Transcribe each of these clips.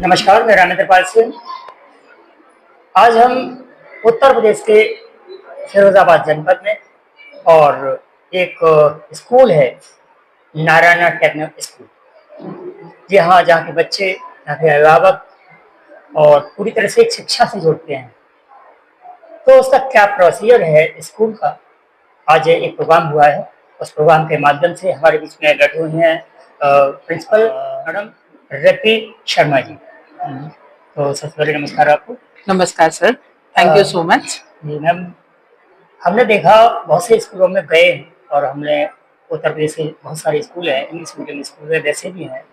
नमस्कार, मैं रामेंद्रपाल सिंह। आज हम उत्तर प्रदेश के फिरोजाबाद जनपद में और एक स्कूल है, नारायणा टेक्नो स्कूल। जी हाँ, जहाँ के बच्चे, यहाँ के अभिभावक और पूरी तरह से एक शिक्षा से जुड़ते हैं। तो उसका क्या प्रोसीजर है स्कूल का, आज एक प्रोग्राम हुआ है। उस प्रोग्राम के माध्यम से हमारे बीच में बैठे हुए हैं प्रिंसिपल मैडम रति शर्मा जी। तो सबसे पहले नमस्कार आपको। नमस्कार sir, thank you so much. जी मैम, हमने देखा बहुत से स्कूलों में गए हैं और हमने उत्तर प्रदेश के बहुत सारे स्कूल हैं, इंग्लिश मीडियम स्कूल है, वैसे भी हैं।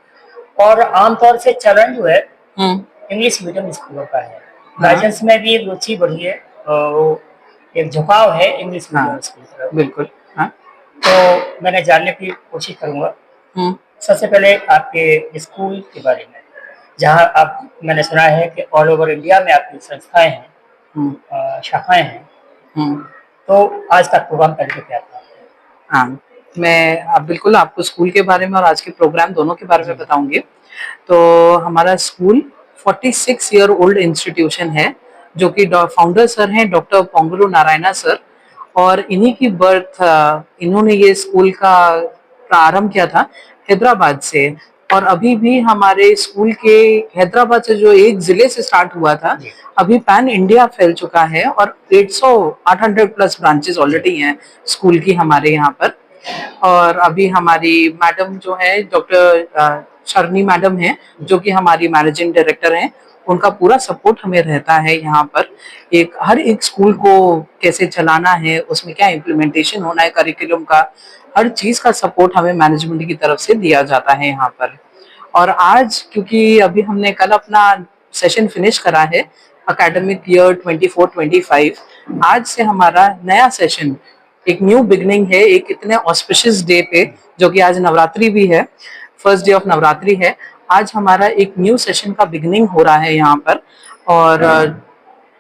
और आमतौर से चलन जो है इंग्लिश मीडियम स्कूलों का है। गार्जियंस में भी एक रुचि बढ़ी है और वो एक झुकाव है इंग्लिश मीडियम स्कूल की तरफ। बिल्कुल। तो मैंने जानने की कोशिश करूंगा सबसे पहले आपके स्कूल के बारे में, जहाँ आप, मैंने सुना है कि ऑल ओवर इंडिया में आपकी संस्थाएं हैं, शाखाएं हैं। तो आज का प्रोग्राम करके क्या था? हाँ, मैं अब बिल्कुल आपको स्कूल के बारे में और आज के प्रोग्राम दोनों के बारे में बताऊंगी। तो हमारा स्कूल 46 ईयर ओल्ड इंस्टीट्यूशन है, जो कि फाउंडर सर हैं डॉक्टर पोंगुलु नारायणा सर, और इन्हीं की बर्थ, इन्होंने ये स्कूल का प्रारंभ किया था हैदराबाद से। और अभी भी हमारे स्कूल के हैदराबाद से जो एक जिले से स्टार्ट हुआ था, अभी पैन इंडिया फैल चुका है और 800 प्लस ब्रांचेस ऑलरेडी हैं स्कूल की हमारे यहाँ पर। और अभी हमारी मैडम जो है डॉक्टर शर्नी मैडम है, जो कि हमारी मैनेजिंग डायरेक्टर हैं, उनका पूरा सपोर्ट हमें रहता है यहाँ पर। हर एक स्कूल को कैसे चलाना है, उसमें क्या इम्प्लीमेंटेशन होना है करिकुलम का, हर चीज का सपोर्ट हमें मैनेजमेंट की तरफ से दिया जाता है यहाँ पर। और आज क्योंकि अभी हमने कल अपना सेशन फिनिश करा है एकेडमिक ईयर 24-25, आज से हमारा नया सेशन, एक न्यू बिगनिंग है, एक इतने ऑस्पिशियस डे पे, जो कि आज नवरात्रि भी है, फर्स्ट डे ऑफ नवरात्रि है। आज हमारा एक न्यू सेशन का बिगनिंग हो रहा है यहाँ पर। और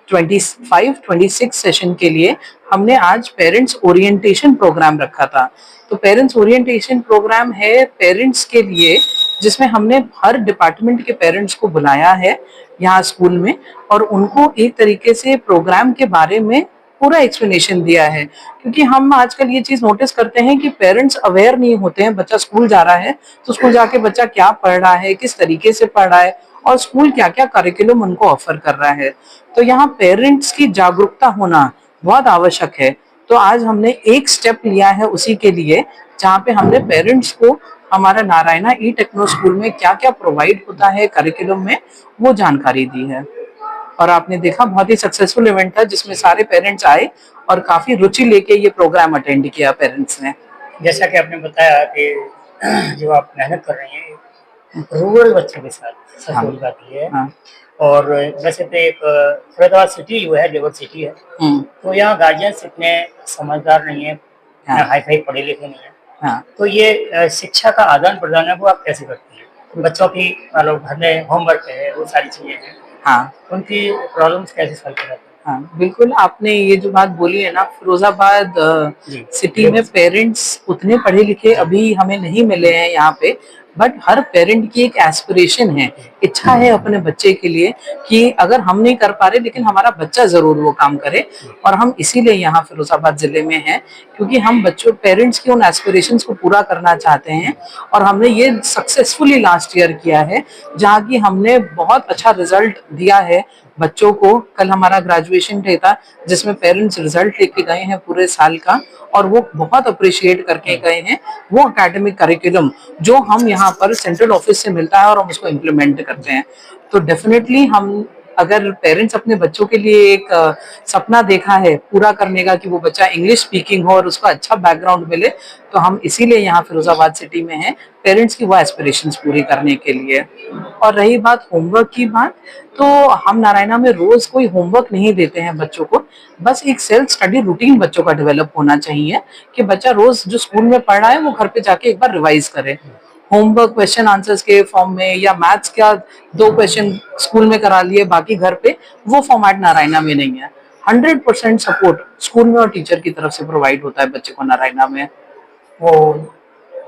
25-26 सेशन के लिए हमने आज पेरेंट्स ओरिएंटेशन प्रोग्राम रखा था। तो पेरेंट्स ओरिएंटेशन प्रोग्राम है पेरेंट्स के लिए, जिसमें हमने हर डिपार्टमेंट के पेरेंट्स को बुलाया है यहाँ स्कूल में, और उनको एक तरीके से प्रोग्राम के बारे में पूरा एक्सप्लेनेशन दिया है। क्योंकि हम आजकल ये चीज नोटिस करते हैं कि पेरेंट्स अवेयर नहीं होते हैं। बच्चा स्कूल जा रहा है तो स्कूल जाके बच्चा क्या पढ़ रहा है, किस तरीके से पढ़ रहा है, और स्कूल क्या क्या करिकुलम उनको ऑफर कर रहा है। तो यहाँ पेरेंट्स की जागरूकता होना बहुत आवश्यक है। तो आज हमने एक स्टेप लिया है उसी के लिए, जहाँ पे हमने पेरेंट्स को हमारा नारायणा ई टेक्नो स्कूल में क्या क्या प्रोवाइड होता है करिकुलम में, वो जानकारी दी है। और आपने देखा बहुत ही सक्सेसफुल इवेंट था, जिसमें सारे पेरेंट्स आए और काफी रुचि लेके ये प्रोग्राम अटेंड किया पेरेंट्स ने। जैसा कि आपने बताया कि जो आप मेहनत कर रही हैं रूरल बच्चों के साथ, सच बड़ी बात ये है। और वैसे तो एक फरीदाबाद सिटी जो है लेबर सिटी है, तो यहाँ गार्जियंस इतने समझदार नहीं है, हाई फाई पढ़े लिखे नहीं है। तो ये शिक्षा का आदान प्रदान है, वो आप कैसे करती है? बच्चों की मतलब घर में होमवर्क है, वो सारी चीजें हैं, उनकी प्रॉब्लम्स कैसे सॉल्व करते हैं? हाँ, बिल्कुल आपने ये जो बात बोली है ना, फिरोजाबाद सिटी में पेरेंट्स उतने पढ़े लिखे अभी हमें नहीं मिले हैं यहाँ पे, बट हर पेरेंट की एक एस्पिरेशन है, इच्छा है अपने बच्चे के लिए कि अगर हम नहीं कर पा रहे लेकिन हमारा बच्चा जरूर वो काम करे। और हम इसीलिए यहाँ फिरोजाबाद जिले में हैं, क्योंकि हम बच्चों पेरेंट्स की उन एस्पिरेशंस को पूरा करना चाहते हैं। और हमने ये सक्सेसफुली लास्ट ईयर किया है, जहाँ की हमने बहुत अच्छा रिजल्ट दिया है बच्चों को। कल हमारा ग्रेजुएशन डे था, जिसमें पेरेंट्स रिजल्ट लेके गए हैं पूरे साल का, और वो बहुत अप्रिशिएट करके गए हैं वो एकेडमिक करिकुलम जो हम यहाँ पर सेंट्रल ऑफिस से मिलता है और हम उसको इम्प्लीमेंट करते हैं। तो डेफिनेटली हम, अगर पेरेंट्स अपने बच्चों के लिए एक सपना देखा है पूरा करने का कि वो बच्चा इंग्लिश स्पीकिंग हो और उसको अच्छा बैकग्राउंड मिले, तो हम इसीलिए यहाँ फिरोजाबाद सिटी में हैं, पेरेंट्स की वो एस्पिरेशंस पूरी करने के लिए। और रही बात होमवर्क की बात, तो हम नारायणा में रोज कोई होमवर्क नहीं देते हैं बच्चों को, बस एक सेल्फ स्टडी रूटीन बच्चों का डेवलप होना चाहिए कि बच्चा रोज जो स्कूल में पढ़ रहा है वो घर पे जाके एक बार रिवाइज करे। होमवर्क क्वेश्चन आंसर्स के फॉर्म में, या मैथ्स का 2 क्वेश्चन स्कूल में करा लिए बाकी घर पे, वो फॉर्मेट नारायणा में नहीं है। 100% सपोर्ट स्कूल में और टीचर की तरफ से प्रोवाइड होता है बच्चे को नारायणा में। वो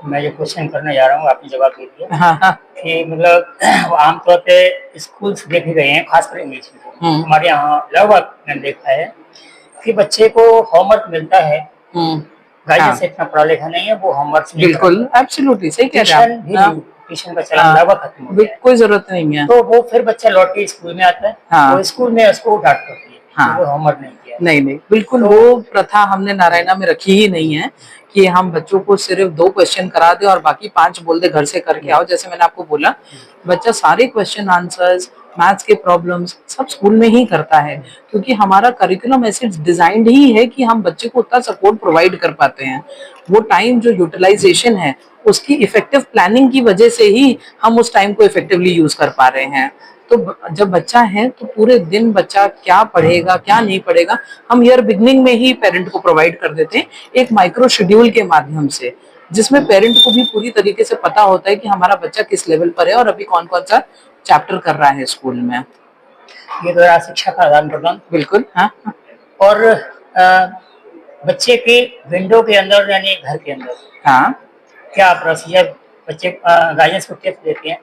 मैं जो क्वेश्चन करने जा रहा हूँ आपने जवाब दे दिया हाँ हाँ। कि मतलब आमतौर पे स्कूल्स देखे गए हैं, खासकर इंग्लिश मीडियम। हमारे यहाँ लगभग मैंने देखा है कि बच्चे को होमवर्क मिलता है, गाइडेंस हाँ इतना पढ़ा लिखा नहीं है, वो होमवर्क नहीं बिल्कुल एब्सोल्युटली सही कह रहे हैं ट्यूशन आप। भी हाँ, नहीं, ट्यूशन का चलन लगभग खत्म हो गया है। कोई जरूरत नहीं है। तो वो फिर बच्चा लौट के स्कूल में आता है, हाँ वो स्कूल में उसको डांट पड़ती है कि वो हाँ, होमवर्क नहीं किया। नहीं नहीं बिल्कुल, तो वो प्रथा हमने नारायणा में रखी ही नहीं है कि हम बच्चों को सिर्फ 2 क्वेश्चन करा दे और बाकी 5 बोल दे घर से करके आओ। जैसे मैंने आपको बोला, बच्चा सारे क्वेश्चन आंसर्स, मैथ्स के प्रॉब्लम्स सब स्कूल में ही करता है, क्योंकि हमारा करिकुलम ऐसे डिजाइंड ही है कि हम बच्चे को उतना सपोर्ट प्रोवाइड कर पाते हैं। वो टाइम जो यूटिलाइजेशन है उसकी इफेक्टिव प्लानिंग की वजह से ही हम उस टाइम को इफेक्टिवली यूज कर पा रहे हैं। तो जब बच्चा है तो पूरे दिन बच्चा क्या पढ़ेगा क्या नहीं पढ़ेगा, हम ईयर बिगनिंग में ही पेरेंट को प्रोवाइड कर देते हैं एक माइक्रो शेड्यूल के माध्यम से, जिसमें पेरेंट को भी पूरी तरीके से पता होता है कि हमारा बच्चा किस लेवल पर है और अभी कौन कौन सा चैप्टर कर रहा है स्कूल में। ये तो रहा शिक्षा का आदान प्रदान। बिल्कुल। हाँ हाँ और बच्चे के विंडो के अंदर यानी घर के अंदर हाँ क्या प्रोसीजर, बच्चे गाइडेंस को टिप्स देते हैं,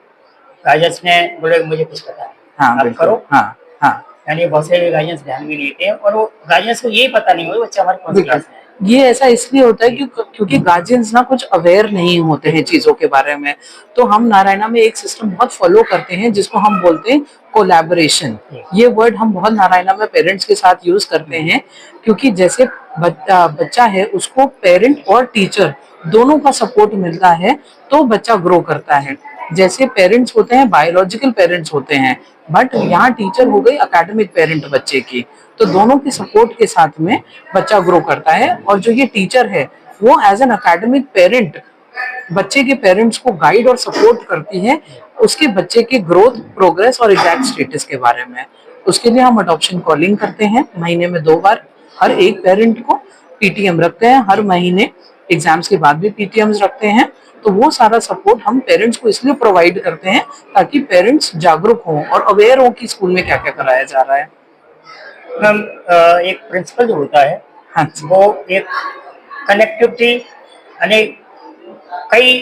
गाइडेंस ने बोले मुझे कुछ पता है हाँ आप बिल्कुल। करो, हाँ हाँ यानी बहुत से गाइडेंस ध्यान भी नहीं देते हैं और वो गाइडेंस को यही पता नहीं होगा बच्चा हमारे कौन सी बिल्कुल। क्लास में है। ये ऐसा इसलिए होता है क्योंकि गार्जियंस ना कुछ अवेयर नहीं होते हैं चीजों के बारे में। तो हम नारायणा में एक सिस्टम बहुत फॉलो करते हैं जिसको हम बोलते हैं कोलैबोरेशन। ये वर्ड हम बहुत नारायणा में पेरेंट्स के साथ यूज करते हैं, क्योंकि जैसे बच्चा है उसको पेरेंट और टीचर दोनों का सपोर्ट मिलता है तो बच्चा ग्रो करता है। जैसे पेरेंट्स होते हैं बायोलॉजिकल पेरेंट्स होते हैं, बट यहाँ टीचर हो गई एकेडमिक पेरेंट बच्चे की, तो दोनों के सपोर्ट के साथ में बच्चा ग्रो करता है। और जो ये टीचर है वो एज एन एकेडमिक पेरेंट बच्चे के पेरेंट्स को गाइड और सपोर्ट करती है उसके बच्चे के ग्रोथ, प्रोग्रेस और एग्जैक्ट स्टेटस के बारे में। उसके लिए हम अडॉप्शन कॉलिंग करते हैं महीने में 2 बार, हर एक पेरेंट को पीटीएम रखते हैं हर महीने, एग्जाम्स के बाद भी पीटीएम्स रखते हैं। तो वो सारा सपोर्ट हम पेरेंट्स को इसलिए प्रोवाइड करते हैं ताकि पेरेंट्स जागरूक हों और अवेयर हों कि स्कूल में क्या क्या कराया जा रहा है। मैम एक प्रिंसिपल जो होता है हाँ जी। वो एक कनेक्टिविटी यानी कई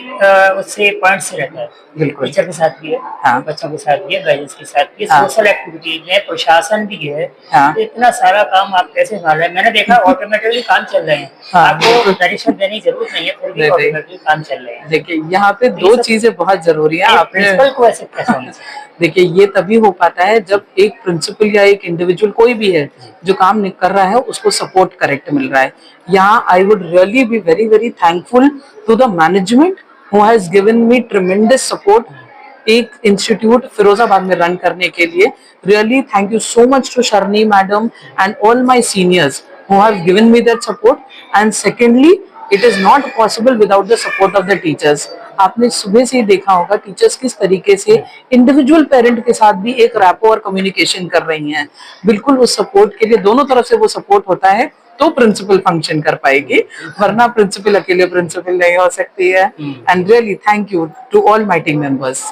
उससे पॉइंट से रहता है, बिल्कुल। टीचर के साथ भी है, हाँ बच्चों के साथ भी है, गाइडेंस के साथ भी है, हाँ सोशल एक्टिविटीज में प्रशासन भी है। हाँ तो इतना सारा काम आप कैसे संभाल रहे हैं? मैंने देखा ऑटोमेटिकली काम चल रहे हैं, हाँ आपको डायरेक्शन देने की जरूरत नहीं है, फिर भी नहीं, नहीं। ऑटोमेटिकली काम चल रहे हैं। देखिए यहाँ पे तो ये 2 सब चीजें बहुत जरूरी है आपने। प्रिंसिपल को ऐसे कैसे होना चाहिए? देखिए ये तभी हो पाता है जब एक प्रिंसिपल या एक इंडिविजुअल कोई भी है जो काम नहीं कर रहा है उसको सपोर्ट करेक्ट मिल रहा है। यहाँ I would really be very very thankful to the management who has given me tremendous support एक इंस्टीट्यूट फिरोजाबाद में रन करने के लिए। Really thank you so much to Sharni madam and all my seniors who have given me that support. And secondly, it is not possible without the support of the teachers. आपने सुबह से ही देखा होगा teachers किस तरीके से इंडिविजुअल पेरेंट के साथ भी एक रैपो और कम्युनिकेशन कर रही हैं। बिल्कुल उस सपोर्ट के लिए दोनों तरफ से वो सपोर्ट होता है तो प्रिंसिपल फंक्शन कर पाएगी, वरना प्रिंसिपल अकेले प्रिंसिपल नहीं हो सकती है। And really thank you to all my team members.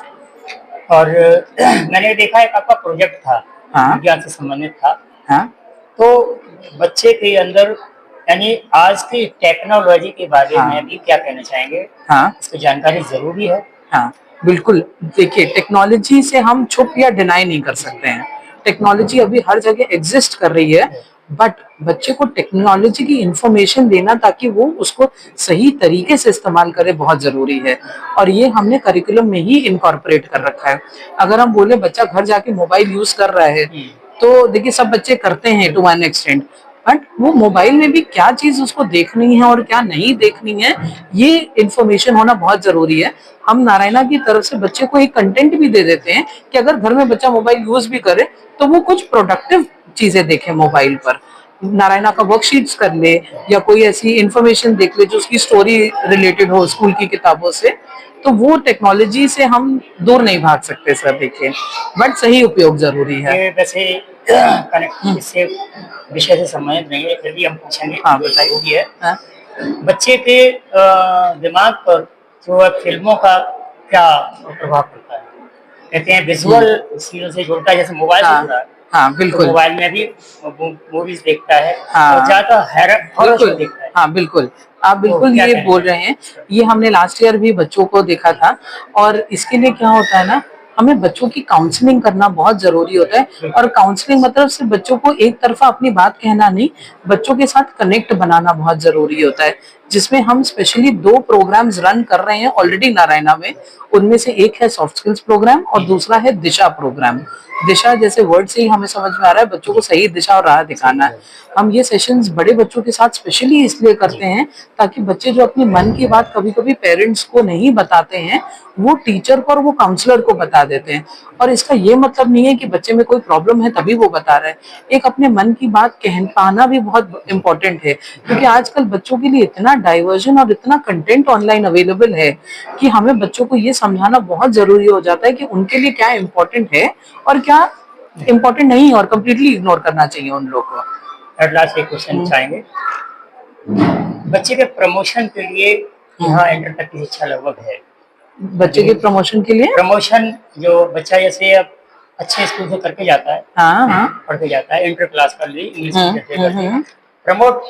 और मैंने देखा एक आपका प्रोजेक्ट था, हाँ विज्ञान से संबंधित था, हाँ तो बच्चे के अंदर यानी आज की टेक्नोलॉजी के बारे हाँ में भी क्या कहना चाहेंगे? हाँ इसकी जानकारी जरूरी है। हाँ बिल्कुल। देखिए टेक्नोलॉजी से हम छुप या डिनाई नहीं कर सकते हैं, टेक्नोलॉजी अभी हर जगह एग्जिस्ट कर रही है, बट बच्चे को टेक्नोलॉजी की इंफॉर्मेशन देना ताकि वो उसको सही तरीके से इस्तेमाल करे बहुत जरूरी है। और ये हमने करिकुलम में ही इनकॉर्पोरेट कर रखा है। अगर हम बोले बच्चा घर जाके मोबाइल यूज कर रहा है तो देखिए सब बच्चे करते हैं टू वन एक्सटेंट, बट वो मोबाइल में भी क्या चीज उसको देखनी है और क्या नहीं देखनी है ये इन्फॉर्मेशन होना बहुत जरूरी है। हम नारायणा की तरफ से बच्चे को एक कंटेंट भी दे देते हैं कि अगर घर में बच्चा मोबाइल यूज भी करे तो वो कुछ प्रोडक्टिव चीजें देखे मोबाइल पर, नारायणा का वर्कशीट्स कर ले या कोई ऐसी इंफॉर्मेशन देख ले जो उसकी स्टोरी रिलेटेड हो स्कूल की किताबों से। तो वो टेक्नोलॉजी से हम दूर नहीं भाग सकते सर, देखिए बट सही उपयोग जरूरी है। ये वैसे कनेक्ट इससे विषय से संबंधित नहीं है, फिर भी हम पूछेंगे। हाँ बताइए। है हाँ? बच्चे के दिमाग पर जो है फिल्मों का क्या प्रभाव पड़ता है? कहते हैं विजुअल चीजों से जुड़ता है, जैसे मोबाइल से हाँ जुड़ा है, हाँ तो बिल्कुल। मोबाइल में भी मूवीज देखता है और हाँ ज्यादा हॉरर शो बिल्कुल। देखता है। हाँ बिल्कुल, आप तो बिल्कुल क्या ये कहना बोल रहे हैं। चाहेंगे? ये हमने लास्ट ईयर भी बच्चों को देखा था। और इसके लिए क्या होता है ना, हमें बच्चों की काउंसलिंग करना बहुत जरूरी होता है। और काउंसलिंग मतलब सिर्फ बच्चों को एक तरफा अपनी बात कहना नहीं, बच्चों के साथ कनेक्ट बनाना बहुत जरूरी होता है। जिसमें हम स्पेशली 2 प्रोग्राम्स रन कर रहे हैं ऑलरेडी नारायणा में। उनमें से एक है सॉफ्ट स्किल्स प्रोग्राम और दूसरा है दिशा प्रोग्राम। दिशा जैसे वर्ड से ही हमें समझ में आ रहा है, बच्चों को सही दिशा और राह दिखाना है। हम ये सेशंस बड़े बच्चों के साथ स्पेशली इसलिए करते हैं ताकि बच्चे जो अपनी मन की बात कभी कभी पेरेंट्स को नहीं बताते हैं, वो टीचर को और वो काउंसलर को बता देते हैं। और इसका ये मतलब नहीं है कि बच्चे में कोई प्रॉब्लम है तभी वो बता रहा है। एक अपने मन की बात कह पाना भी बहुत इंपॉर्टेंट है, क्योंकि आजकल बच्चों के लिए इतना डाइवर्जन और इतना कंटेंट ऑनलाइन अवेलेबल है कि हमें बच्चों को ये समझाना बहुत जरूरी हो जाता है कि उनके लिए क्या इम्पोर्टेंट है और क्या इम्पोर्टेंट नहीं, और कम्प्लीटली इग्नोर करना चाहिए उन लोग को। और लास्ट एक क्वेश्चन चाहेंगे, बच्चे के प्रमोशन के लिए यहाँ इंटर तक की शिक्षा लगभग है। बच्चे के प्रमोशन के लिए प्रमोशन जो बच्चा जैसे अब अच्छे स्कूल से करके जाता है, हाँ हाँ पढ़ के जाता है, इंटर क्लास कर ली, इंग्लिश करके हम्म। प्रमोट,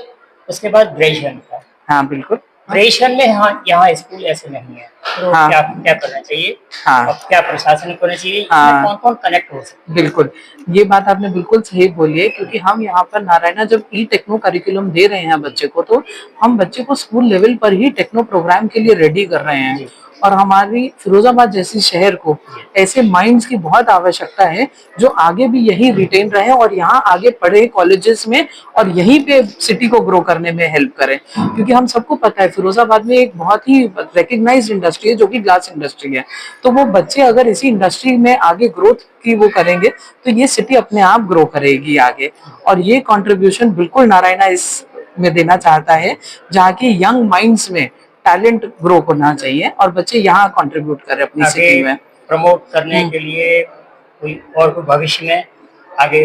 उसके बाद ग्रेजुएशन का। हाँ बिल्कुल। ग्रेजुएशन में यहाँ स्कूल ऐसे नहीं है, तो हाँ क्या क्या करना चाहिए हाँ और क्या प्रशासन को करना चाहिए, इसमें हाँ कौन कौन कनेक्ट हो सकते बिल्कुल, ये बात आपने बिल्कुल सही बोली है। क्योंकि हम यहाँ पर नारायणा जब ई टेक्नो करिकुलम दे रहे हैं बच्चे को, तो हम बच्चे को स्कूल लेवल पर ही टेक्नो प्रोग्राम के लिए रेडी कर रहे हैं। जी। और हमारी फिरोजाबाद जैसी शहर को ऐसे माइंड्स की बहुत आवश्यकता है जो आगे भी यही रिटेन रहे और यहाँ आगे पढ़े कॉलेजेस में, और यहीं पे सिटी को ग्रो करने में हेल्प करें। क्योंकि हम सबको पता है फिरोजाबाद में एक बहुत ही रिकग्नाइज्ड इंडस्ट्री है जो कि ग्लास इंडस्ट्री है। तो वो बच्चे अगर इसी इंडस्ट्री में आगे ग्रोथ की वो करेंगे तो ये सिटी अपने आप ग्रो करेगी आगे। और ये कंट्रीब्यूशन बिल्कुल नारायणा इस में देना चाहता है, जहाँ की यंग माइंड्स में टैलेंट ग्रो करना चाहिए और बच्चे यहाँ कंट्रीब्यूट करें अपनी हैं सिटी आगे में। प्रमोट करने के लिए? कोई भविष्य में आगे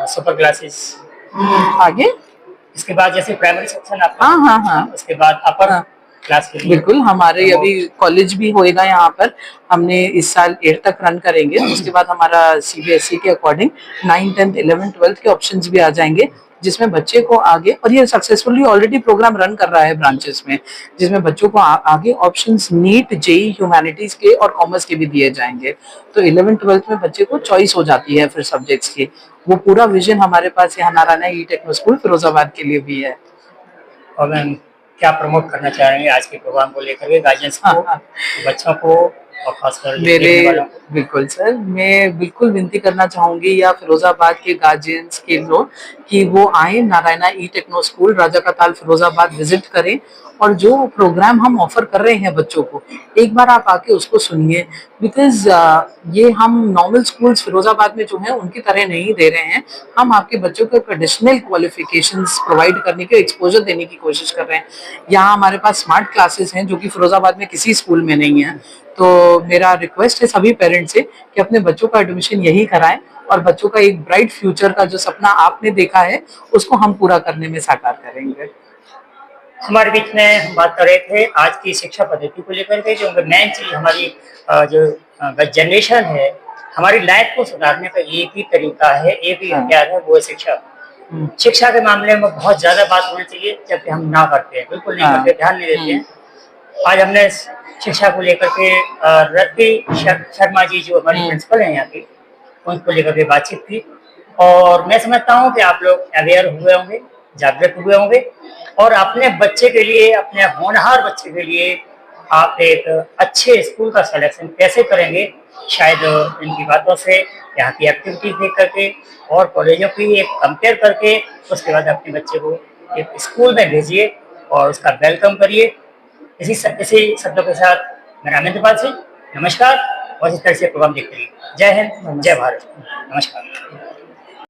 सुपर क्लासेस, आगे इसके बाद जैसे प्राइमरी सेक्शन आपका, हाँ हाँ हाँ उसके बाद अपर हाँ क्लास के लिए बिल्कुल, हमारे प्रमोट। अभी कॉलेज भी होएगा यहाँ पर। हमने इस साल 8 तक रन करेंगे, उसके बाद हमारा सीबीएसई के अकॉर्डिंग 9, 10, 11, 12 के ऑप्शंस भी आ जाएंगे, जिसमें बच्चे को आगे, और ये सक्सेसफुली ऑलरेडी प्रोग्राम रन कर रहा है ब्रांचेस में, जिसमें बच्चों को आगे ऑप्शंस नीट, जेई, ह्यूमैनिटीज के और कॉमर्स के भी दिए जाएंगे। तो 11, 12 में बच्चे को चॉइस हो जाती है फिर सब्जेक्ट्स की। वो पूरा विजन हमारे पास यहाँ नारायणा ई टेक्नो स्कूल फिरोजाबाद के लिए भी है। और मैम क्या प्रमोट करना चाह रहे हैं आज के प्रोग्राम को लेकर के गार्जियंस को, हाँ, बच्चों को और खासकर मेरे देखने वालों को? बिल्कुल सर, मैं बिल्कुल विनती करना चाहूंगी या फिरोजाबाद के गार्जियंस के लोग कि वो आए नारायणा ई टेक्नो स्कूल राजा का ताल फिरोजाबाद विजिट करें। और जो प्रोग्राम हम ऑफर कर रहे हैं बच्चों को, एक बार आप आके उसको सुनिए। बिकॉज ये हम नॉर्मल स्कूल्स फिरोजाबाद में जो है उनकी तरह नहीं दे रहे हैं। हम आपके बच्चों को एडिशनल क्वालिफिकेशंस प्रोवाइड करने के, एक्सपोजर देने की कोशिश कर रहे हैं। यहाँ हमारे पास स्मार्ट क्लासेस हैं जो कि फिरोजाबाद में किसी स्कूल में नहीं है। तो मेरा रिक्वेस्ट है सभी पेरेंट्स से कि अपने बच्चों का एडमिशन यही कराएं और बच्चों का एक ब्राइट फ्यूचर का जो सपना आपने देखा है उसको हम पूरा करने में साकार करेंगे। हमारे बीच में हम बात कर रहे थे आज की शिक्षा पद्धति को लेकर के, जो मेन चीज हमारी जो जनरेशन है, हमारी लाइफ को सुधारने का एक ही तरीका है, एक ही हथियार है, वो है शिक्षा। शिक्षा के मामले में बहुत ज्यादा बात होनी चाहिए, जबकि हम ना करते हैं, बिल्कुल नहीं करते, ध्यान नहीं देते हैं। आज हमने शिक्षा को लेकर के रति शर्मा जी जो हमारी प्रिंसिपल हैं यहाँ की, उनको लेकर के बातचीत थी। और मैं समझता हूँ कि आप लोग अवेयर हुए होंगे, जागृत हुए होंगे, और अपने बच्चे के लिए, अपने होनहार बच्चे के लिए आप एक अच्छे स्कूल का सिलेक्शन कैसे करेंगे, शायद इनकी बातों से, यहाँ की एक्टिविटीज देख करके और कॉलेजों की एक कंपेयर करके, उसके बाद अपने बच्चे को एक स्कूल में भेजिए और उसका वेलकम करिए। इसी शब्दों के साथ मेरा अमित सिंह, नमस्कार। और इस तरह से प्रोग्राम देखते रहिए। जय हिंद, जय भारत, नमस्कार।